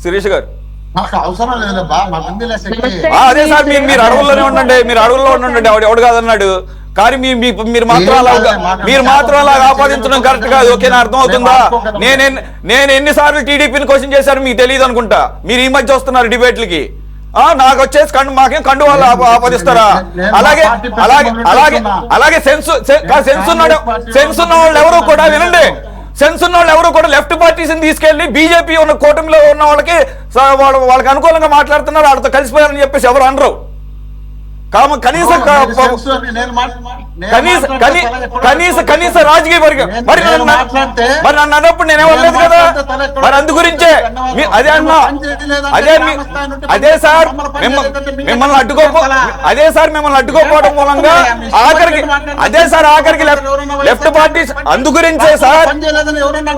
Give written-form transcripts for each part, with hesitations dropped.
శిరీష్ గారు. మాకు అవసరం లేదు బా, మాకుందిలే శక్తి. అదే సార్, మీరు అడవుల్లోనే ఉండండి, మీరు అడవుల్లో ఉండండి, ఎవడు కాదన్నాడు. కానీ మీరు మాత్రం అలా ఆపాదించడం కరెక్ట్ కాదు. ఓకేనా, అర్థం అవుతుందా? నేను ఎన్నిసార్లు టీడీపీని క్వశ్చన్ చేశాను మీకు తెలియదు అనుకుంటా. మీరు ఈ మధ్య వస్తున్నారు డిబేట్లకి. నాకు వచ్చేసి మాకేం కండు వాళ్ళు ఆపాదిస్తారా? అలాగే అలాగే అలాగే అలాగే సెన్స్ ఉన్న వాళ్ళు ఎవరు కూడా వినండి, సెన్స్ ఉన్న వాళ్ళు ఎవరు కూడా లెఫ్ట్ పార్టీస్ తీసుకెళ్లి బీజేపీ ఉన్న కూటమిలో ఉన్న వాళ్ళకి వాళ్ళకి అనుకూలంగా మాట్లాడుతున్నారు, వాళ్ళతో కలిసిపోయారని చెప్పేసి ఎవరు అనరు. కనీస రాజకీయ వర్గం మరి నన్ను అన్నప్పుడు నేనేమలేదు కదా. మరి అందు గురించే అదే అన్నా, అదే సార్ మిమ్మల్ని అడ్డుకోకపోవడం మూలంగా ఆఖరికి లెఫ్ట్ పార్టీస్ అందు గురించే సార్.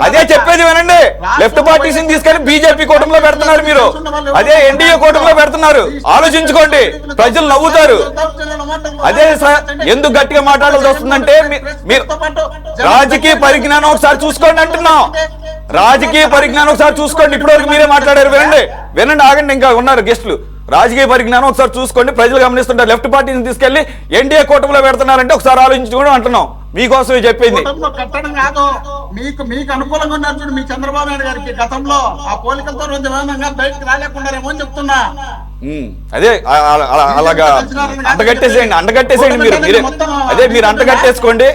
అదే చెప్పేది వినండి, లెఫ్ట్ పార్టీస్ తీసుకెళ్లి బీజేపీ కూటమిలో పెడుతున్నారు మీరు, అదే ఎన్డీఏ కూటమిలో పెడుతున్నారు. ఆలోచించుకోండి, ప్రజలు నవ్వుతారు. అదే సార్, ఎందుకు గట్టిగా మాట్లాడాల్సి వస్తుందంటే మీరు రాజకీయ పరిజ్ఞానం ఒకసారి చూసుకోండి అంటున్నాం. రాజకీయ పరిజ్ఞానం ఒకసారి చూసుకోండి. ఇప్పటివరకు మీరే మాట్లాడారు, వినండి ఆగండి, ఇంకా ఉన్నారు గెస్టులు. రాజకీయ పరిజ్ఞానం ఒకసారి చూసుకోండి, ప్రజలు గమనిస్తుంటారు. లెఫ్ట్ పార్టీని తీసుకెళ్లి ఎన్డీఏ కూటమిలో పెడుతున్నారంటే ఒకసారి ఆలోచించుకోవడం అంటున్నాం. మీకోసమే చెప్పింది. కట్టడం కాదు, మీకు అనుకూలంగా ఉన్నారు చూడు మీ చంద్రబాబు నాయుడు గారికి. గతంలో ఆ పోలికలతో బయటకు రాలేకుండారేమో అని చెప్తున్నా. అదే అలాగా అంటగట్టేసేయండి మీరు అంటగట్టేసుకోండి.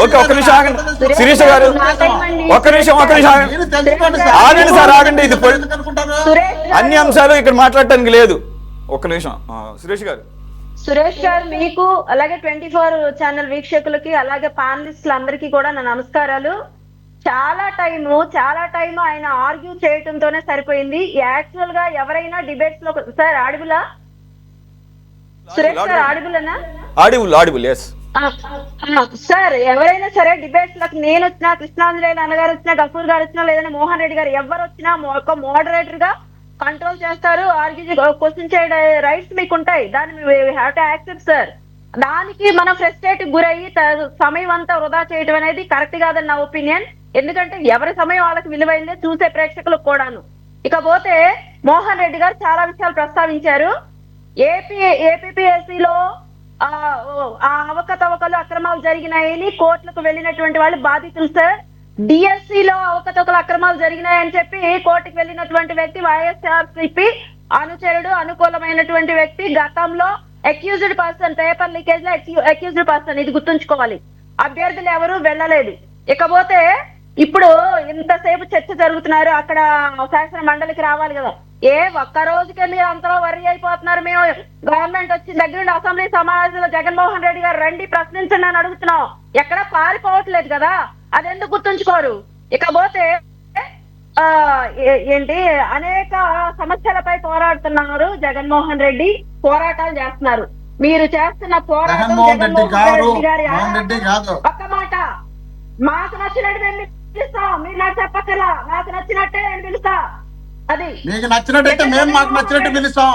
ఓకే, ఒక్క నిమిషం ఆగండి శిరీష గారు, ఒక్క నిమిషం ఆగండి సార్, ఆగండి. ఇది అన్ని అంశాలు ఇక్కడ మాట్లాడటానికి లేదు. ఒక్క నిమిషం శిరీష్ గారు. సురేష్ గారు, మీకు అలాగే 24 ఛానల్ వీక్షకులకి అలాగే పానలిస్టులు అందరికీ కూడా నా నమస్కారాలు. చాలా టైము ఆయన ఆర్గ్యూ చేయటంతోనే సరిపోయింది. యాక్చువల్ గా ఎవరైనా డిబేట్స్ లో సార్ ఆడిబులా సురేష్ గారు, ఆడిబులనా? Audible yes sir. ఎవరైనా సరే డిబేట్స్ లకు నేను వచ్చినా, కృష్ణాంజనేయులు అన్నగారు వచ్చినా, గఫూర్ గారు వచ్చినా, లేదంటే మోహన్ రెడ్డి గారు ఎవరు వచ్చినా ఒక మోడరేటర్ గా కంట్రోల్ చేస్తారు. ఆర్గ్యూ క్వశ్చన్ చేయడం రైట్స్ మీకు ఉంటాయి, దాన్ని హ్యావ్ టు యాక్సెప్ట్ సార్. దానికి మనం ఫ్రస్ట్రేట్ గురయ్యి సమయం అంతా వృధా చేయడం అనేది కరెక్ట్ కాదని నా ఒపీనియన్. ఎందుకంటే ఎవరి సమయం వాళ్ళకి విలువైందే, చూసే ప్రేక్షకులకు కూడాను. ఇకపోతే మోహన్ రెడ్డి గారు చాలా విషయాలు ప్రస్తావించారు. ఏపీఎస్సీలో ఆ అవకతవకలు అక్రమాలు జరిగినాయని కోర్టులకు వెళ్ళినటువంటి వాళ్ళు బాధితులు సార్. డిఎస్సీలో అవకతవకలు అక్రమాలు జరిగినాయని చెప్పి కోర్టుకు వెళ్ళినటువంటి వ్యక్తి వైఎస్ఆర్సీపీ అనుచరుడు, అనుకూలమైనటువంటి వ్యక్తి. గతంలో అక్యూజ్డ్ పర్సన్, పేపర్ లీకేజ్ లో అక్యూజ్డ్ పర్సన్, ఇది గుర్తుంచుకోవాలి. అభ్యర్థులు ఎవరు వెళ్ళలేదు. ఇకపోతే ఇప్పుడు ఇంతసేపు చర్చ జరుగుతున్నారు, అక్కడ శాసన మండలికి రావాలి కదా. ఒక్క రోజుకే మీరు అంతలో వర్రీ అయిపోతున్నారు. మేము గవర్నమెంట్ వచ్చిన దగ్గర నుండి అసెంబ్లీ సమావేశంలో జగన్మోహన్ రెడ్డి గారు రండి ప్రశ్నించండి అని అడుగుతున్నాం. ఎక్కడ పారిపోవట్లేదు కదా, అదెందుకు గుర్తుంచుకోరు? ఇకపోతే ఏంటి, అనేక సమస్యలపై పోరాడుతున్నారు జగన్మోహన్ రెడ్డి, పోరాటాలు చేస్తున్నారు. మీరు చేస్తున్న పోరాటం జగన్మోహన్ రెడ్డి గారి ఒక్క మాట, మాకు నచ్చినట్టు మేము పిలుస్తాం, మీరు నాకు చెప్పక్కర్లా, నాకు నచ్చినట్టే నేను పిలుస్తా. అది మీకు నచ్చినట్టయితే మేము మాకు నచ్చినట్టు పిలుస్తాం,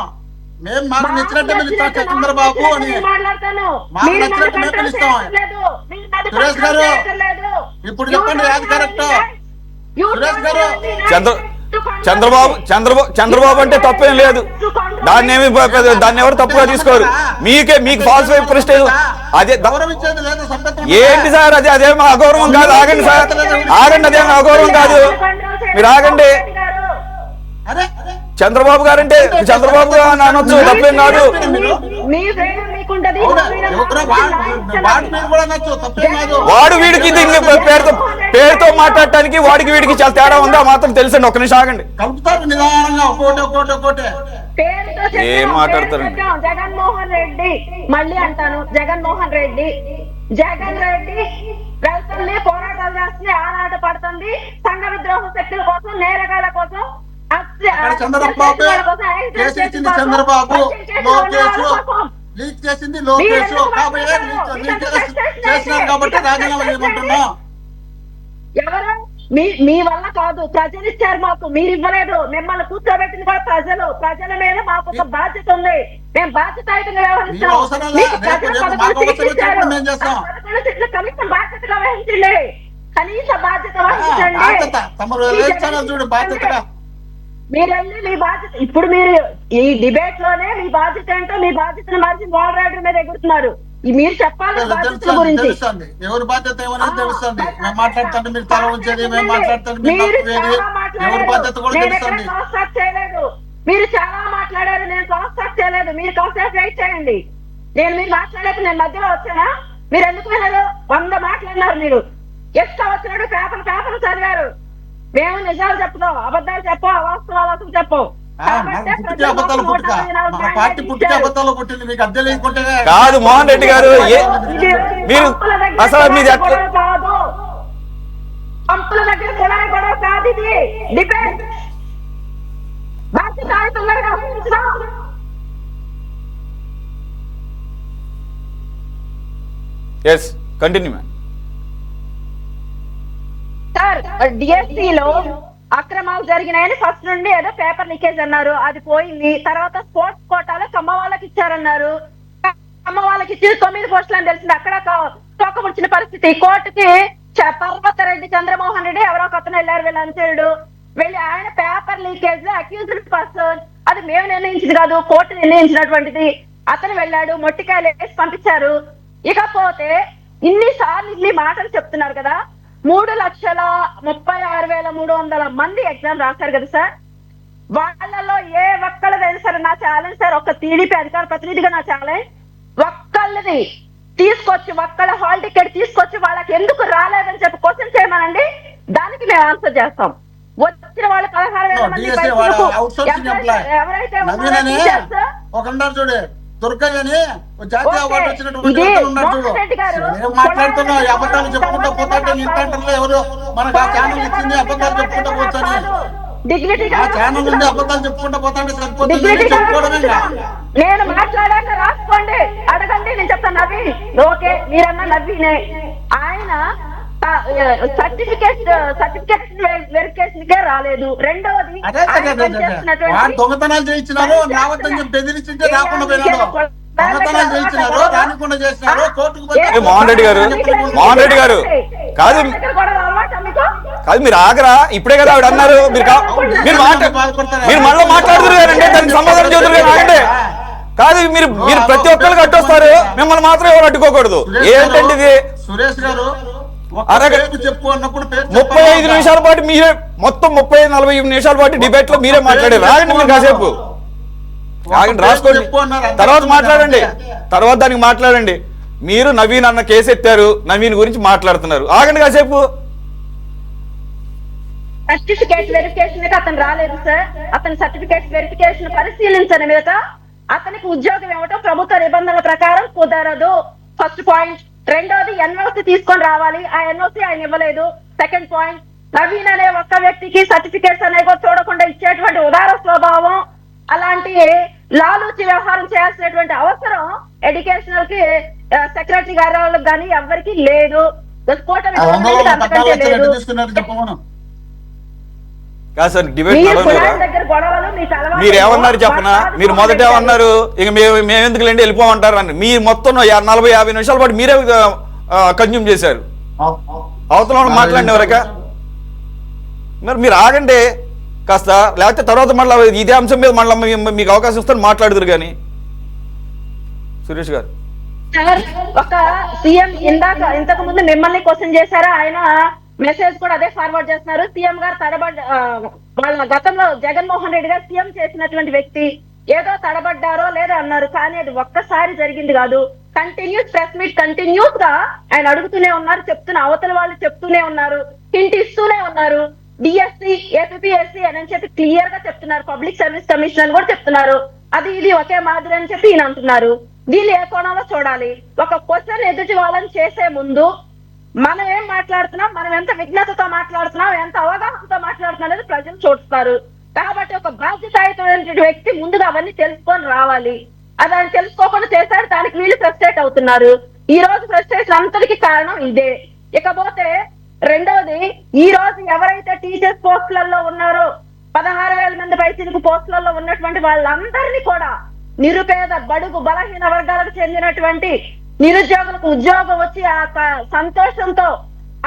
మేము మాకు నచ్చినట్టే పిలుస్తాం. చంద్రబాబు అని మాట్లాడతాను, మాకు నచ్చినట్టు మేము పిలుస్తాం. సురేష్ గారు ఇప్పుడు చెప్పండి, ఏది కరెక్ట్? సురేష్ గారు, చంద్రబాబు అంటే తప్పేం లేదు, దాన్ని ఎవరు తప్పుగా తీసుకోరు. మీకు ఫాల్స్ ప్రెస్టేజ్ అదే ఏంటి సార్? అదేమో అగౌరవం కాదు. ఆగండి సార్, ఆగండి, అదేమో అగౌరవం కాదు. మీరు ఆగండి. చంద్రబాబు గారంటే చంద్రబాబు అనొచ్చు, తప్పేం కాదు. వాడు వీడికి పేరుతో మాట్లాడటానికి వాడికి వీడికి చాలా తేడా ఉందా మాత్రం తెలుసండి. ఒక్క నిమిషం ఆగండి. ఏం మాట్లాడతారండి? జగన్మోహన్ రెడ్డి, మళ్ళీ అంటాను, జగన్మోహన్ రెడ్డి వెళ్తుంది, పోరాటాలు చేస్తుంది, ఆరాట పడుతుంది, సంఘ విద్రోహ శక్తుల కోసం, నేరగాల కోసం, చంద్రబాబు లీక్ చేసింది లోకేష్ చేసినారు కాబట్టి రాజీనామా చేయమంటున్నా. ఎవరు మీ వల్ల కాదు, ప్రజలు ఇచ్చారు మాకు, మీరు ఇవ్వలేదు. మిమ్మల్ని కూర్చోబెట్టింది కూడా ప్రజల మీద మాకు ఒక బాధ్యత ఉంది. మేము బాధ్యతాయుతంగా వ్యవహరిస్తాం. కనీస బాధ్యతగా వహించండి, కనీస బాధ్యత వహించండి. చూడు బాధ్యతగా మీరండి మీ బాధ్యత. ఇప్పుడు మీరు ఈ డిబేట్ లోనే మీ బాధ్యత ఏంటో మీ బాధ్యతను మార్చి మోడరేటర్ మీద ఎగురుతున్నారు. మీరు చెప్పాలి బాధ్యతల గురించి. తెలుస్తుంది ఎవరి బాధ్యత ఏమనేది తెలుస్తుంది. మేము మాట్లాడుతుంటే మీరు తల ఉంచేది, మేము మాట్లాడుతుంటే మీరు మీరు తప్పువేది, చాలా ఎవరి మాట్లాడారు. బాధ్యత కూడా నేను తెలుస్తుంది. ఎక్కడ క్రాస్ టాక్ చేయలేదు. మీరు చాలా మాట్లాడారు, నేను క్రాస్ టాక్ చేయలేదు. మీరు కాసేపు వెయిట్ చేయండి. మీరు మాట్లాడేది నేను మధ్యలో వచ్చానా? మీరు ఎందుకు విన్నారు? 100 మాట్లాడినారు. మీరు ఎట్లా వచ్చినాడు? పేపర్ చదివారు. మేము నిజాలు చెప్పుతాం, అబద్ధాలు చెప్పం, అవాస్తవాలు అసలు చెప్పం. పుట్టిన అబద్ధాలు పుట్టుక మన పార్టీ పుట్టిన అబద్ధాలు పుట్టింది. మీకు అద్దె లేకుంటే కాదు మోహన్ రెడ్డి గారు, మీరు అసలు మీది ఎట్లా కాదు, పంపుల దగ్గర గొడవ కాదు, ఇది debate. Yes continue ma'am. Sir, డిఎస్సిలో అక్రమాలు జరిగినాయని ఫస్ట్ నుండి ఏదో పేపర్ లీకేజ్ అన్నారు, అది పోయింది. తర్వాత స్పోర్ట్స్ కోటాలో కమ్మ వాళ్ళకి ఇచ్చారన్నారు. కమ్మ వాళ్ళకి ఇచ్చి 9 పోస్టులు అని తెలిసింది. అక్కడ తోకముడిచిన పరిస్థితి. కోర్టుకి పర్వతరెడ్డి చంద్రమోహన్ రెడ్డి ఎవరో కొత్తన వెళ్ళారు, వీళ్ళు అనుచరుడు వెళ్ళి ఆయన పేపర్ లీకేజ్ లో అక్యూజ్డ్ పర్సన్, అది మేము నిర్ణయించింది కాదు, కోర్టు నిర్ణయించినటువంటిది. అతను వెళ్ళాడు, మొట్టికాయలు వేసి పంపించారు. ఇకపోతే ఇన్ని మాటలు చెప్తున్నారు కదా. 3,36,300 మంది ఎగ్జామ్ రాశారు కదా సార్. వాళ్ళలో ఏ ఒక్కళ్ళదైనా సరే నా ఛాలెంజ్ సార్, ఒక టీడీపీ అధికార ప్రతినిధిగా నా ఛాలెంజ్, ఒక్కళ్ళది తీసుకొచ్చి ఒక్కళ్ళ హాల్ టికెట్ తీసుకొచ్చి వాళ్ళకి ఎందుకు రాలేదని చెప్పి క్వశ్చన్ చేయమనండి, దానికి మేము ఆన్సర్ చేస్తాం. వచ్చిన వాళ్ళు 16,000 మంది ఎవరైతే ఒకన్నారు చూడే దుర్గని జాతీయ అవార్డు వచ్చినటువంటి ఉన్నాడు చూడు. ఏం మాట్లాడుతున్నావు? అబద్ధాలు చెప్పుకుంటూ పోతాంటే ఇంటర్లో ఎవరు మనకు ఆ ఛానల్ ఇచ్చింది, అబద్ధాలు చెప్పుకుంటూ పోతాను. ఆ ఛానల్ నుండి అబద్ధాలు చెప్పుకుంటూ పోతాంటే సరిపోతుంది, చెప్పుకోవడమే. నేను మాట్లాడాక రాసుకోండి, అడగండి, నేను చెప్తాను. నవీన్ ఓకే, మీరన్నా నవీనే. ఆయన సర్టిఫికేట్ వెరిఫికేషన్ కే రాలేదు. రెండవది దొంగతనాలు చేయించినారు, రావద్దని చెప్పి బెదిరించింటే రాకుండా పోయినాడు. దొంగతనాలు చేయించినారు, రానికుండా చేసినారు, కోర్టుకు మోహన్ రెడ్డి గారు కాదు కాదు, మీరు ఆగరా? ఇప్పుడే కదా ఆవిడ అన్నారు. మీరు మళ్ళీ మాట్లాడుతున్నారు, దానికి సమాధానం చెబుతున్నారు. ఆగండి. కాదు, మీరు ప్రతి ఒక్కరికి అడ్డొస్తారు, మిమ్మల్ని మాత్రం ఎవరు అడ్డుకోకూడదు. ఏంటండి ఇది? సురేష్ గారు 35 నిమిషాల పాటు మీరే మొత్తం 35-40 నిమిషాల పాటు డిబేట్ లో మీరే మాట్లాడారు. రాగండి, మీరు కాసేపు ఆగండి, రాసుకోండి, తర్వాత మాట్లాడండి, తర్వాత దానికి మాట్లాడండి. మీరు నవీన్ అన్న కేసు ఎత్తారు, నవీన్ గురించి మాట్లాడుతున్నారు. ఆగండి కాసేపు. సర్టిఫికేట్ వెరిఫికేషన్ అతను రాలేదు సార్. అతని సర్టిఫికేట్ వెరిఫికేషన్ పరిశీలించని మీద అతనికి ఉద్యోగం ఏమిటో ప్రభుత్వ నిబంధనల ప్రకారం కుదరదు. First point. రెండోది ఎన్ఓసి తీసుకొని రావాలి, ఆ ఎన్ఓసి ఆయన ఇవ్వలేదు. సెకండ్ పాయింట్, నవీన్ అనే ఒక్క వ్యక్తికి సర్టిఫికేట్స్ అనేవి చూడకుండా ఇచ్చేటువంటి ఉదార స్వభావం, అలాంటి లాలూచి వ్యవహారం చేయాల్సినటువంటి అవసరం ఎడ్యుకేషనల్ కి సెక్రటరీ గారి వాళ్ళకి కానీ ఎవరికి లేదు. అంతకంటే లేదు. కాదు సార్, డిబేట్ మీరు ఏమన్నారు చెప్పనా? మీరు మొదట ఏమన్నారు, ఇక మేము ఎందుకు లేండి వెళ్ళిపోమంటారు అని. మీరు మొత్తం 40-50 నిమిషాల పాటు మీరే కన్జ్యూమ్ చేశారు. అవతల మాట్లాడిన వరక మరి మీరు ఆగండి కాస్త, లేకపోతే తర్వాత మళ్ళీ ఇదే అంశం మీద మళ్ళీ మీకు అవకాశం ఇస్తాను మాట్లాడుదురు. కానీ సురేష్ గారు, ఒక సీఎం ఇంతకు ముందు మిమ్మల్ని క్వశ్చన్ చేశారా, ఆయన మెసేజ్ కూడా అదే ఫార్వర్డ్ చేస్తున్నారు. సీఎం గారు వాళ్ళ గతంలో జగన్మోహన్ రెడ్డి గారు సీఎం చేసినటువంటి వ్యక్తి, ఏదో తడబడ్డారో లేదో అన్నారు, కానీ అది ఒక్కసారి జరిగింది కాదు. కంటిన్యూస్ ప్రెస్ మీట్ కంటిన్యూస్ గా ఆయన అడుగుతూనే ఉన్నారు, అవతల వాళ్ళు చెప్తూనే ఉన్నారు, హింట్ ఇస్తూనే ఉన్నారు. డిఎస్సి, ఏపీఎస్సి అని చెప్పి క్లియర్ గా చెప్తున్నారు. పబ్లిక్ సర్వీస్ కమిషన్ అని కూడా చెప్తున్నారు. అది ఇది ఒకే మాదిరి అని చెప్పి ఈయన అంటున్నారు. వీళ్ళు ఏ కోణంలో చూడాలి? ఒక క్వశ్చన్ ఎదుటి వాళ్ళని చేసే ముందు మనం ఏం మాట్లాడుతున్నాం, మనం ఎంత విజ్ఞతతో మాట్లాడుతున్నాం, ఎంత అవగాహనతో మాట్లాడుతున్నాం అనేది ప్రజలు చూస్తారు. కాబట్టి ఒక బాధ్యతాయుతమైన వ్యక్తి ముందుగా అవన్నీ తెలుసుకొని రావాలి. అది ఆయన తెలుసుకోకుండా చేశాడు, దానికి వీళ్ళు ఫ్రస్ట్రేట్ అవుతున్నారు. ఈ రోజు ఫ్రస్ట్రేషన్ అంతటికి కారణం ఇదే. ఇకపోతే రెండవది, ఈ రోజు ఎవరైతే టీచర్స్ పోస్టులలో ఉన్నారో 16,000 మంది పైచిలకు పోస్టులలో ఉన్నటువంటి వాళ్ళందరినీ కూడా నిరుపేద, బడుగు, బలహీన వర్గాలకు చెందినటువంటి నిరుద్యోగులకు ఉద్యోగం వచ్చి ఆ సంతోషంతో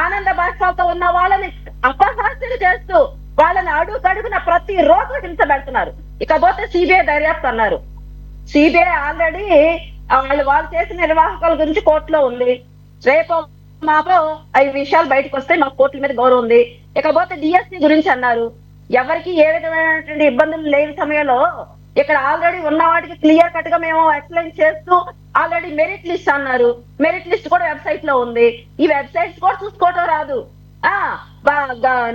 ఆనంద బాష్పాలతో ఉన్న వాళ్ళని అపహాస్యం చేస్తూ వాళ్ళని అడుగున ప్రతి రోజు హింస పెడుతున్నారు. ఇకపోతే సిబిఐ దర్యాప్తు అన్నారు. సిబిఐ ఆల్రెడీ వాళ్ళు చేసిన నిర్వాహకుల గురించి కోర్టులో ఉంది. రేపు మాకు ఈ విషయాలు బయటకు వస్తే మాకు కోర్టుల మీద గౌరవం ఉంది. ఇకపోతే డిఎస్సి గురించి అన్నారు. ఎవరికి ఏ విధమైనటువంటి ఇబ్బందులు లేని సమయంలో ఇక్కడ ఆల్రెడీ ఉన్న వాటికి క్లియర్ కట్ గా మేము ఎక్స్ప్లెయిన్ చేస్తూ ఆల్రెడీ మెరిట్ లిస్ట్ అన్నారు. మెరిట్ లిస్ట్ కూడా వెబ్సైట్ లో ఉంది. ఈ వెబ్సైట్స్ కూడా చూసుకోవటం రాదు,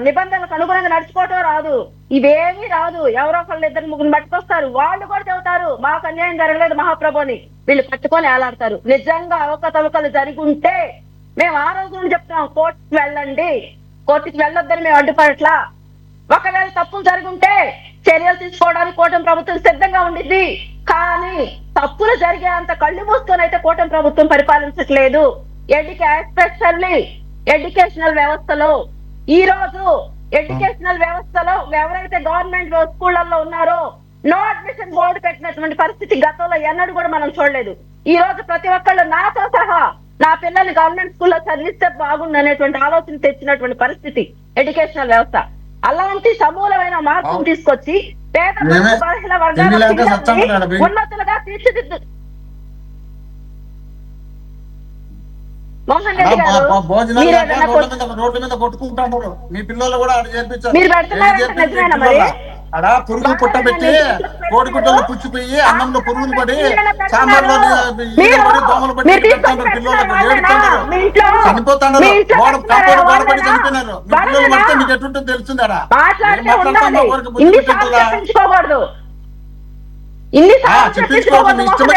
నిబంధనలకు అనుగుణంగా నడుచుకోవటం రాదు, ఇవేమీ రాదు. ఎవరో ఒకళ్ళు ఇద్దరు ముగ్గురు పట్టుకొస్తారు, వాళ్ళు కూడా చెబుతారు మాకు అన్యాయం జరగలేదు మహాప్రభుని. వీళ్ళు పట్టుకొని ఏలాడతారు. నిజంగా అవకతవకలు జరిగి ఉంటే మేము ఆ రోజు నుండి చెప్తున్నాం కోర్టుకి వెళ్ళండి, కోర్టుకి వెళ్ళొద్దని మేము అడ్డుపడట్లా. ఒకవేళ తప్పులు జరుగుంటే చర్యలు తీసుకోవడానికి కూటమి ప్రభుత్వం సిద్ధంగా ఉండిద్ది. కానీ తప్పులు జరిగే అంత కళ్ళు మూసుకొనైతే కూటమి ప్రభుత్వం పరిపాలించట్లేదు. ఎస్పెషల్లీ ఎడ్యుకేషనల్ వ్యవస్థలో ఈ రోజు ఎడ్యుకేషనల్ వ్యవస్థలో ఎవరైతే గవర్నమెంట్ స్కూళ్లలో ఉన్నారో నో అడ్మిషన్ బోర్డు పెట్టినటువంటి పరిస్థితి గతంలో ఎన్నడూ కూడా మనం చూడలేదు. ఈ రోజు ప్రతి ఒక్కళ్ళు నాతో సహా నా పిల్లల్ని గవర్నమెంట్ స్కూల్లో చదివిస్తే బాగుండు అనేటువంటి ఆలోచన తెచ్చినటువంటి పరిస్థితి ఎడ్యుకేషనల్ వ్యవస్థ. అలాంటి సమూలమైన మార్పును తీసుకొచ్చి పేద బలహీన వర్గాల పిల్లల్ని ఉన్నతులుగా తీర్చిదిద్దు. మోహన్ రెడ్డి గారు రోడ్ల మీద కొట్టుకుంటారు. మీ పిల్లలు కూడా అక్కడ చేర్పించారు. మీరు పెడుతున్నారంటే నిజమేనా మరి? అలా పురుగు పుట్టబెట్టి కోడిగుడ్డలు పుచ్చిపోయి అన్నంలో పురుగులు పడి సాంబార్లో దోమలు పడి పెడతారు. పిల్లలకు ఏడుతున్నారు, చనిపోతున్నారు, గోడ పడి చనిపోయినారు. మీ పిల్లలు పడితే మీకు ఎటుంటుందో తెలుస్తుందారా? మాట్లాడతామా ఊరికి బుద్ధి పెట్టిందా? చెప్పించుకోకూడదు.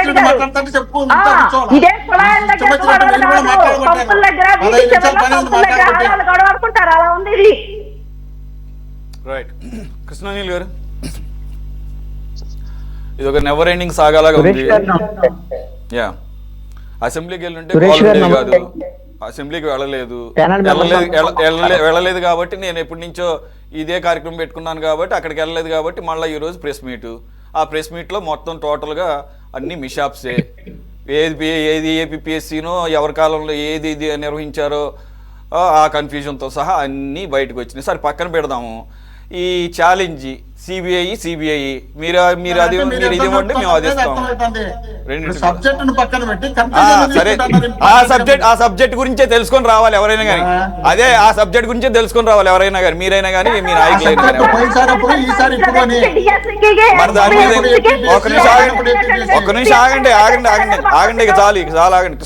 మాట్లాడతాంటే చెప్పు. అలా ఉంది. రైట్ కృష్ణనీల్ గారు, ఇది ఒక నెవర్ ఎండింగ్ సాగాలాగా ఉంది. యా, అసెంబ్లీకి వెళ్ళుంటే కాదు, అసెంబ్లీకి వెళ్ళలేదు కాబట్టి నేను ఎప్పటి నుంచో ఇదే కార్యక్రమం పెట్టుకున్నాను కాబట్టి అక్కడికి వెళ్ళలేదు కాబట్టి మళ్ళీ ఈరోజు ప్రెస్ మీట్. ఆ ప్రెస్ మీట్లో మొత్తం టోటల్గా అన్ని మిషాప్సే. ఏది ఏపీఎస్సీనో ఎవరి కాలంలో ఏది ఇది నిర్వహించారో ఆ కన్ఫ్యూజన్తో సహా అన్నీ బయటకు వచ్చినాయి. సరే పక్కన పెడదాము. ఈ ఛాలెంజ్ సిబిఐ మీరు అది మీరు ఇది ఇవ్వండి, మేము అది ఇస్తాము. సరే, ఆ సబ్జెక్ట్ గురించే తెలుసుకొని రావాలి ఎవరైనా కానీ. అదే ఆ సబ్జెక్ట్ గురించే తెలుసుకొని రావాలి ఎవరైనా కానీ, మీరైనా కానీ మీ నాయకులైనా కానీ. మరి దాని మీద ఒక్క నిమిషం ఆగండి, ఇక చాలు ఆగండి.